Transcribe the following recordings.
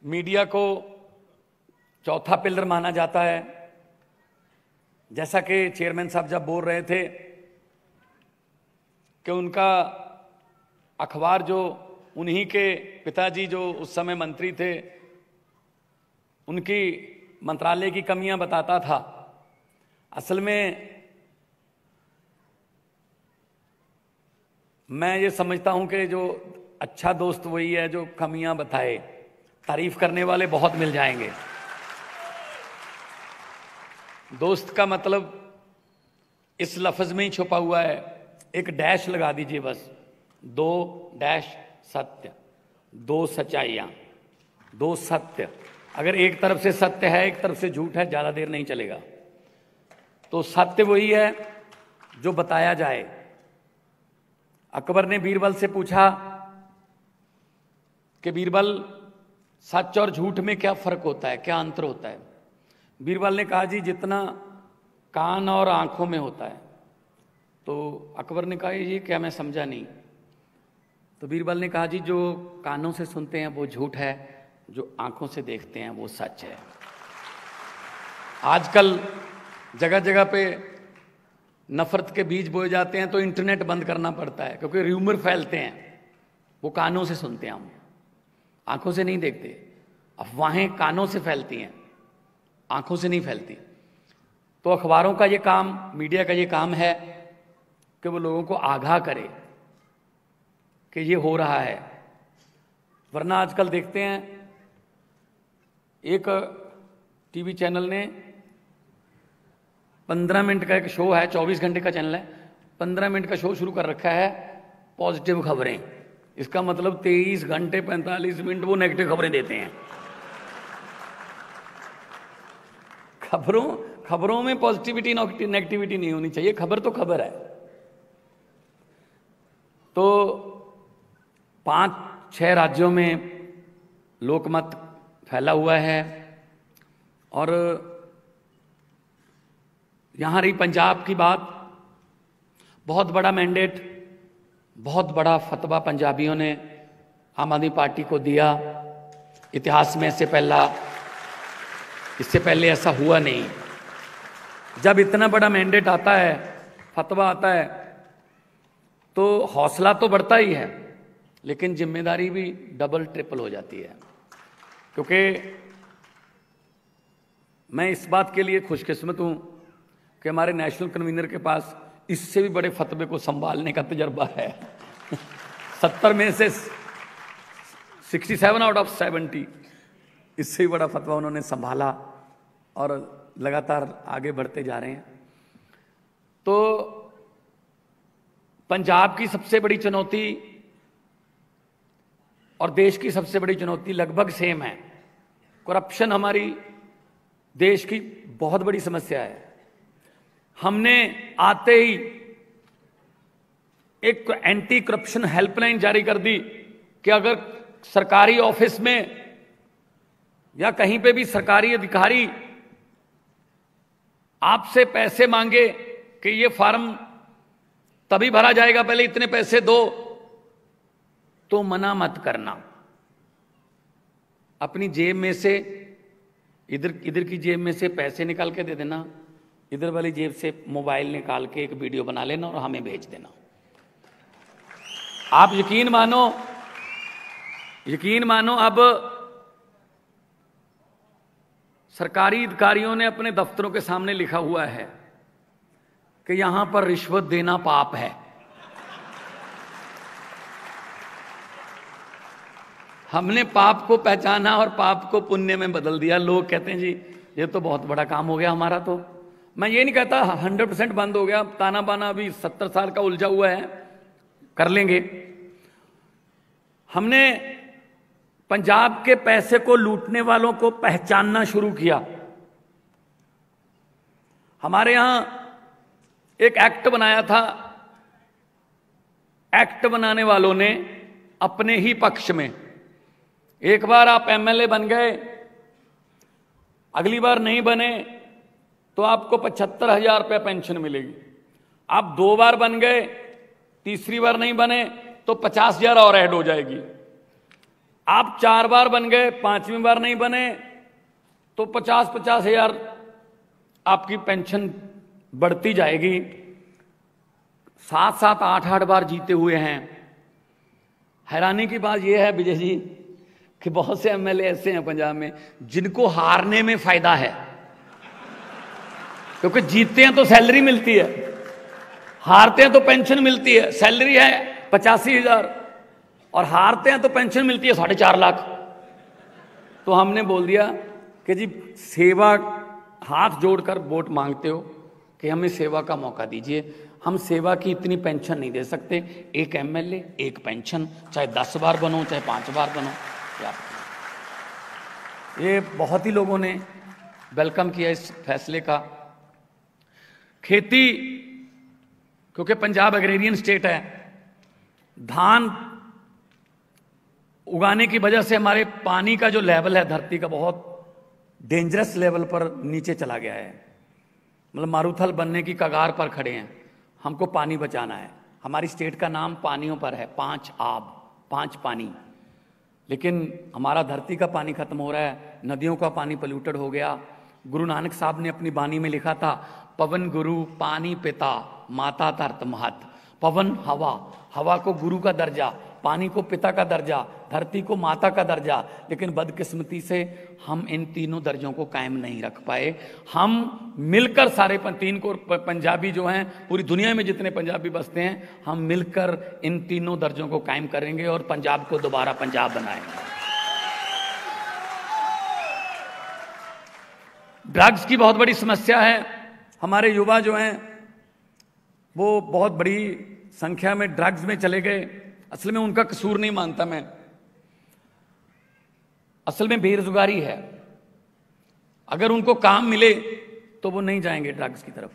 Media को चौथा pillar माना जाता है। जैसा कि चेयरमैन साहब जब बोल रहे थे कि उनका अखबार जो उन्हीं के पिताजी जो उस समय मंत्री थे उनकी मंत्रालय की कमियां बताता था, असल में मैं ये समझता हूं कि जो अच्छा दोस्त वही है जो कमियां बताए। तारीफ करने वाले बहुत मिल जाएंगे। दोस्त का मतलब इस लफ्ज में ही छुपा हुआ है, एक डैश लगा दीजिए बस, 2 डैश सत्य, 2 सच्चाइयां, 2 सत्य। अगर एक तरफ से सत्य है एक तरफ से झूठ है, ज्यादा देर नहीं चलेगा। तो सत्य वही है जो बताया जाए। अकबर ने बीरबल से पूछा कि बीरबल सच और झूठ में क्या फर्क होता है, क्या अंतर होता है? बीरबल ने कहा जी जितना कान और आंखों में होता है। तो अकबर ने कहा ये क्या, मैं समझा नहीं। तो बीरबल ने कहा जी जो कानों से सुनते हैं वो झूठ है, जो आंखों से देखते हैं वो सच है। आजकल जगह जगह पे नफरत के बीज बोए जाते हैं तो इंटरनेट बंद करना पड़ता है, क्योंकि र्यूमर फैलते हैं। वो कानों से सुनते हैं, हम आंखों से नहीं देखते। अफवाहें कानों से फैलती हैं, आंखों से नहीं फैलती। तो अखबारों का ये काम, मीडिया का ये काम है कि वो लोगों को आगाह करे कि ये हो रहा है। वरना आजकल देखते हैं एक टीवी चैनल ने 15 मिनट का एक शो है, 24 घंटे का चैनल है, 15 मिनट का शो शुरू कर रखा है पॉजिटिव खबरें। इसका मतलब 23 घंटे 45 मिनट वो नेगेटिव खबरें देते हैं। खबरों में पॉजिटिविटी नेगेटिविटी नहीं होनी चाहिए, खबर तो खबर है। तो 5-6 राज्यों में लोकमत फैला हुआ है। और यहां रही पंजाब की बात, बहुत बड़ा मैंडेट, बहुत बड़ा फतवा पंजाबियों ने आम आदमी पार्टी को दिया। इतिहास में इससे पहले ऐसा हुआ नहीं। जब इतना बड़ा मैंडेट आता है, फतवा आता है, तो हौसला तो बढ़ता ही है, लेकिन जिम्मेदारी भी डबल ट्रिपल हो जाती है। क्योंकि मैं इस बात के लिए खुशकिस्मत हूं कि हमारे नेशनल कन्वीनर के पास इससे भी बड़े फतवे को संभालने का तजर्बा है। 70 में से 67 आउट ऑफ 70 इससे भी बड़ा फतवा उन्होंने संभाला और लगातार आगे बढ़ते जा रहे हैं। तो पंजाब की सबसे बड़ी चुनौती और देश की सबसे बड़ी चुनौती लगभग सेम है। करप्शन हमारी देश की बहुत बड़ी समस्या है। हमने आते ही एक एंटी करप्शन हेल्पलाइन जारी कर दी कि अगर सरकारी ऑफिस में या कहीं पे भी सरकारी अधिकारी आपसे पैसे मांगे कि ये फॉर्म तभी भरा जाएगा, पहले इतने पैसे दो, तो मना मत करना। अपनी जेब में से इधर की जेब में से पैसे निकाल के दे देना, इधर वाली जेब से मोबाइल निकाल के एक वीडियो बना लेना और हमें भेज देना। आप यकीन मानो अब सरकारी अधिकारियों ने अपने दफ्तरों के सामने लिखा हुआ है कि यहां पर रिश्वत देना पाप है। हमने पाप को पहचाना और पाप को पुण्य में बदल दिया। लोग कहते हैं जी ये तो बहुत बड़ा काम हो गया हमारा। तो मैं ये नहीं कहता 100% बंद हो गया, ताना बाना अभी 70 साल का उलझा हुआ है, कर लेंगे। हमने पंजाब के पैसे को लूटने वालों को पहचानना शुरू किया। हमारे यहां एक एक्ट बनाया था, एक्ट बनाने वालों ने अपने ही पक्ष में, एक बार आप एमएलए बन गए, अगली बार नहीं बने तो आपको 75,000 रुपये पेंशन मिलेगी। आप 2 बार बन गए, तीसरी बार नहीं बने तो 50,000 और ऐड हो जाएगी। आप 4 बार बन गए, 5वीं बार नहीं बने तो 50-50 हजार आपकी पेंशन बढ़ती जाएगी। 7-7, 8-8 बार जीते हुए हैं। हैरानी की बात यह है विजय जी कि बहुत से एमएलए ऐसे हैं पंजाब में जिनको हारने में फायदा है, क्योंकि जीतते हैं तो सैलरी मिलती है, हारते हैं तो पेंशन मिलती है। सैलरी है 85,000 और हारते हैं तो पेंशन मिलती है 4.5 लाख। तो हमने बोल दिया कि जी सेवा, हाथ जोड़कर वोट मांगते हो कि हमें सेवा का मौका दीजिए, हम सेवा की इतनी पेंशन नहीं दे सकते। एक एमएलए एक पेंशन, चाहे 10 बार बनो चाहे 5 बार बनो। ये बहुत ही लोगों ने वेलकम किया इस फैसले का। खेती, क्योंकि पंजाब एग्रेरियन स्टेट है, धान उगाने की वजह से हमारे पानी का जो लेवल है धरती का बहुत डेंजरस लेवल पर नीचे चला गया है। मतलब मारूथल बनने की कगार पर खड़े हैं। हमको पानी बचाना है। हमारी स्टेट का नाम पानियों पर है, 5 आब, 5 पानी। लेकिन हमारा धरती का पानी खत्म हो रहा है, नदियों का पानी पल्यूटेड हो गया। गुरु नानक साहब ने अपनी बानी में लिखा था, पवन गुरु पानी पिता माता धरत महत। पवन हवा, हवा को गुरु का दर्जा, पानी को पिता का दर्जा, धरती को माता का दर्जा। लेकिन बदकिस्मती से हम इन तीनों दर्जों को कायम नहीं रख पाए। हम मिलकर सारे 3 को पंजाबी जो हैं, पूरी दुनिया में जितने पंजाबी बसते हैं, हम मिलकर इन तीनों दर्जों को कायम करेंगे और पंजाब को दोबारा पंजाब बनाएंगे। ड्रग्स की बहुत बड़ी समस्या है। हमारे युवा जो हैं वो बहुत बड़ी संख्या में ड्रग्स में चले गए। असल में उनका कसूर नहीं मानता मैं, असल में बेरोजगारी है। अगर उनको काम मिले तो वो नहीं जाएंगे ड्रग्स की तरफ।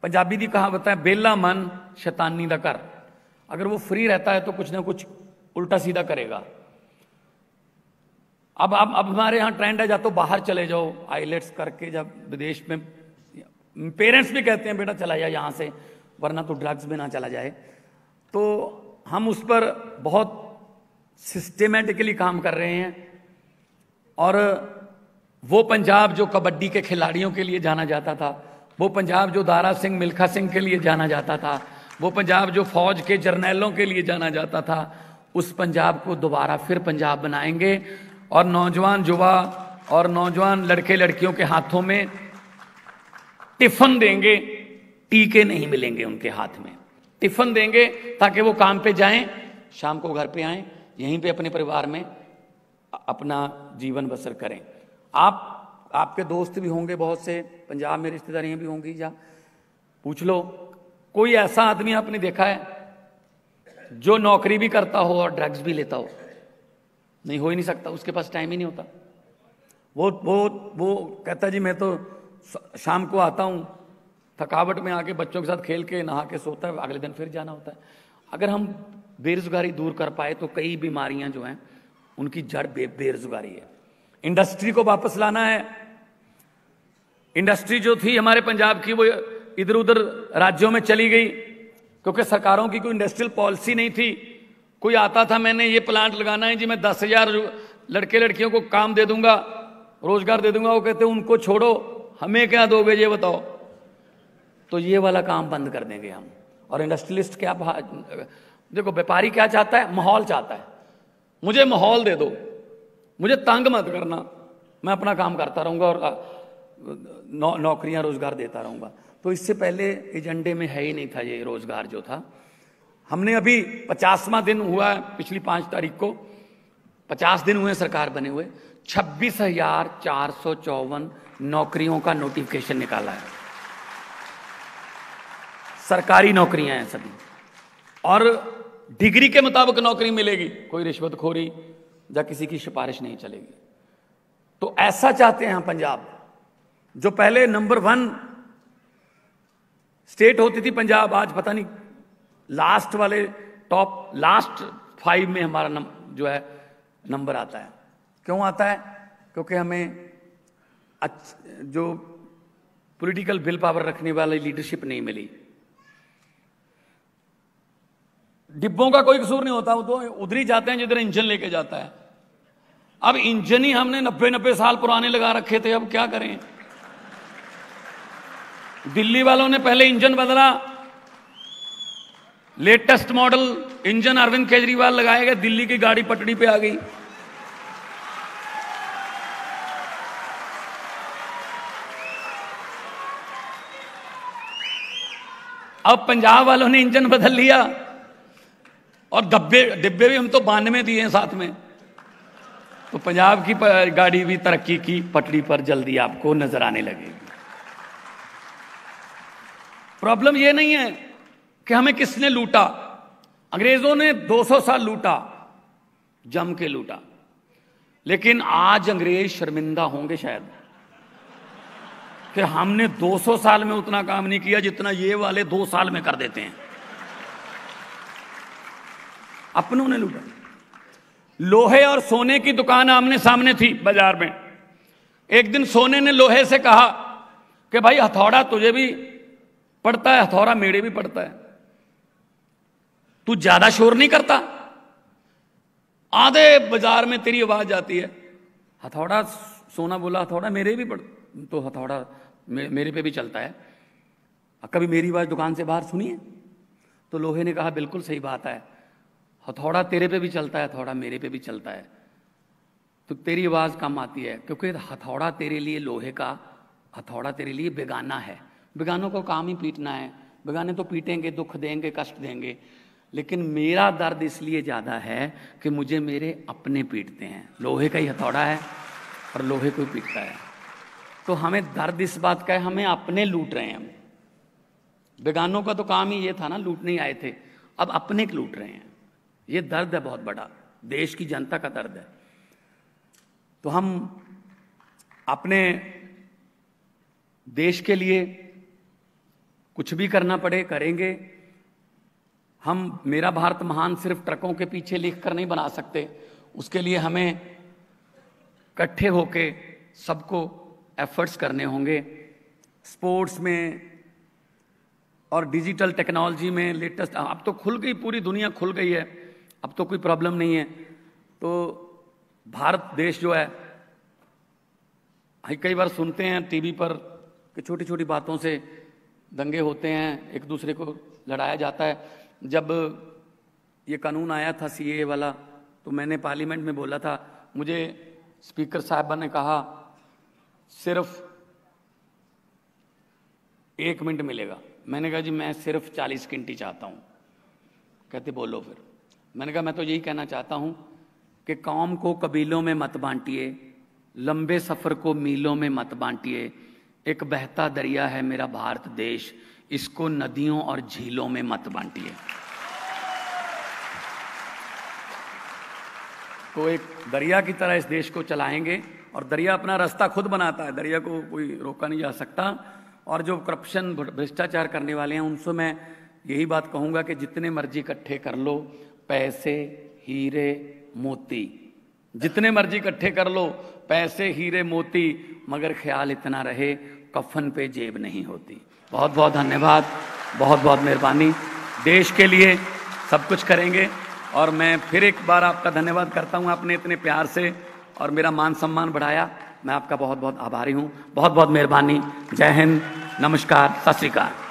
पंजाबी दी कहावत है, बेला मन शैतानी दा कर। अगर वो फ्री रहता है तो कुछ ना कुछ उल्टा सीधा करेगा। अब हमारे यहाँ ट्रेंड है, या तो बाहर चले जाओ आईलेट्स करके, जब विदेश में पेरेंट्स भी कहते हैं बेटा चला जाए यहाँ से, वरना तो ड्रग्स में ना चला जाए। तो हम उस पर बहुत सिस्टेमेटिकली काम कर रहे हैं। और वो पंजाब जो कबड्डी के खिलाड़ियों के लिए जाना जाता था, वो पंजाब जो दारा सिंह मिल्खा सिंह के लिए जाना जाता था, वो पंजाब जो फौज के जर्नैलों के लिए जाना जाता था, उस पंजाब को दोबारा फिर पंजाब बनाएंगे। और नौजवान युवा और नौजवान लड़के लड़कियों के हाथों में टिफिन देंगे, टीके नहीं मिलेंगे उनके हाथ में। टिफिन देंगे ताकि वो काम पे जाएं, शाम को घर पे आएं, यहीं पे अपने परिवार में अपना जीवन बसर करें। आपके दोस्त भी होंगे बहुत से, पंजाब में रिश्तेदारियां भी होंगी, या पूछ लो कोई ऐसा आदमी आपने देखा है जो नौकरी भी करता हो और ड्रग्स भी लेता हो? नहीं, हो ही नहीं सकता, उसके पास टाइम ही नहीं होता। वो कहता जी मैं तो शाम को आता हूं, थकावट में आके बच्चों के साथ खेल के नहा के सोता है, अगले दिन फिर जाना होता है। अगर हम बेरोजगारी दूर कर पाए तो कई बीमारियां जो हैं उनकी जड़ बेरोजगारी है। इंडस्ट्री को वापस लाना है। इंडस्ट्री जो थी हमारे पंजाब की वो इधर उधर राज्यों में चली गई, क्योंकि सरकारों की कोई इंडस्ट्रियल पॉलिसी नहीं थी। कोई आता था, मैंने ये प्लांट लगाना है जी, मैं 10,000 लड़के लड़कियों को काम दे दूंगा, रोजगार दे दूंगा। वो कहते उनको छोड़ो, हमें क्या दोगे ये बताओ। तो ये वाला काम बंद कर देंगे हम। और इंडस्ट्रियलिस्ट क्या, देखो व्यापारी क्या चाहता है, माहौल चाहता है। मुझे माहौल दे दो, मुझे तंग मत करना, मैं अपना काम करता रहूंगा और नौकरियां रोजगार देता रहूंगा। तो इससे पहले एजेंडे में है ही नहीं था ये रोजगार जो था। हमने अभी 50वां दिन हुआ है, पिछली 5 तारीख को 50 दिन हुए सरकार बने हुए। 26,454 नौकरियों का नोटिफिकेशन निकाला है। सरकारी नौकरियां हैं सभी, और डिग्री के मुताबिक नौकरी मिलेगी, कोई रिश्वतखोरी या किसी की सिफारिश नहीं चलेगी। तो ऐसा चाहते हैं हम पंजाब, जो पहले नंबर 1 स्टेट होती थी पंजाब, आज पता नहीं लास्ट वाले लास्ट 5 में हमारा जो है नंबर आता है। क्यों आता है? क्योंकि हमें जो पॉलिटिकल विल पावर रखने वाली लीडरशिप नहीं मिली। डिब्बों का कोई कसूर नहीं होता, वो तो उधर ही जाते हैं जिधर इंजन लेके जाता है। अब इंजन ही हमने 90 साल पुराने लगा रखे थे, अब क्या करें। दिल्ली वालों ने पहले इंजन बदला, latest model engine Arvind Kejriwal लगाए गए, दिल्ली की गाड़ी पटड़ी पे आ गई। अब पंजाब वालों ने इंजन बदल लिया और डिब्बे भी हम तो 92 दिए हैं साथ में। तो पंजाब की गाड़ी भी तरक्की की पटड़ी पर जल्दी आपको नजर आने लगेगी। प्रॉब्लम यह नहीं है कि हमें किसने लूटा। अंग्रेजों ने 200 साल लूटा, जम के लूटा, लेकिन आज अंग्रेज शर्मिंदा होंगे शायद कि हमने 200 साल में उतना काम नहीं किया जितना ये वाले 2 साल में कर देते हैं। अपनों ने लूटा। लोहे और सोने की दुकान आमने सामने थी बाजार में। एक दिन सोने ने लोहे से कहा कि भाई हथौड़ा तुझे भी पड़ता है, हथौड़ा मेरे भी पड़ता है, तू ज्यादा शोर नहीं करता, आधे बाजार में तेरी आवाज आती है। हथौड़ा, सोना बोला हथौड़ा मेरे भी पड़ता, तो हथौड़ा मेरे पे भी चलता है, कभी मेरी आवाज दुकान से बाहर सुनिए। तो लोहे ने कहा बिल्कुल सही बात है, हथौड़ा तेरे पे भी चलता है, हथौड़ा मेरे पे भी चलता है, तो तेरी आवाज कम आती है क्योंकि हथौड़ा तेरे लिए, लोहे का हथौड़ा तेरे लिए बेगाना है। बेगानों को काम ही पीटना है, बेगाने तो पीटेंगे, दुख देंगे, कष्ट देंगे, लेकिन मेरा दर्द इसलिए ज्यादा है कि मुझे मेरे अपने पीटते हैं। लोहे का ही हथौड़ा है और लोहे को ही पीटता है। तो हमें दर्द इस बात का है, हमें अपने लूट रहे हैं। बेगानों का तो काम ही ये था ना, लूटने ही आए थे, अब अपने लूट रहे हैं। ये दर्द है बहुत बड़ा, देश की जनता का दर्द है। तो हम अपने देश के लिए कुछ भी करना पड़े करेंगे। हम मेरा भारत महान सिर्फ ट्रकों के पीछे लिखकर नहीं बना सकते, उसके लिए हमें इकट्ठे होके सबको एफर्ट्स करने होंगे। स्पोर्ट्स में और डिजिटल टेक्नोलॉजी में लेटेस्ट, अब तो खुल गई, पूरी दुनिया खुल गई है, अब तो कोई प्रॉब्लम नहीं है। तो भारत देश जो है, कई बार सुनते हैं टीवी पर कि छोटी छोटी बातों से दंगे होते हैं, एक दूसरे को लड़ाया जाता है। जब ये कानून आया था सीएए वाला, तो मैंने पार्लियामेंट में बोला था, मुझे स्पीकर साहबा ने कहा सिर्फ 1 मिनट मिलेगा। मैंने कहा जी मैं सिर्फ 40 गिनती चाहता हूं। कहते बोलो फिर। मैंने कहा मैं तो यही कहना चाहता हूं कि कौम को कबीलों में मत बांटिए, लंबे सफर को मीलों में मत बांटिए, एक बहता दरिया है मेरा भारत देश, इसको नदियों और झीलों में मत बांटिए। तो एक दरिया की तरह इस देश को चलाएंगे, और दरिया अपना रास्ता खुद बनाता है, दरिया को कोई रोका नहीं जा सकता। और जो करप्शन भ्रष्टाचार करने वाले हैं उनसे मैं यही बात कहूंगा कि जितने मर्जी इकट्ठे कर लो, पैसे हीरे मोती, जितने मर्जी इकट्ठे कर लो, पैसे हीरे मोती, मगर ख्याल इतना रहे कफन पे जेब नहीं होती। बहुत बहुत धन्यवाद, बहुत बहुत मेहरबानी। देश के लिए सब कुछ करेंगे, और मैं फिर एक बार आपका धन्यवाद करता हूं, आपने इतने प्यार से और मेरा मान सम्मान बढ़ाया, मैं आपका बहुत बहुत आभारी हूं। बहुत बहुत मेहरबानी। जय हिंद, नमस्कार, सत श्री अकाल।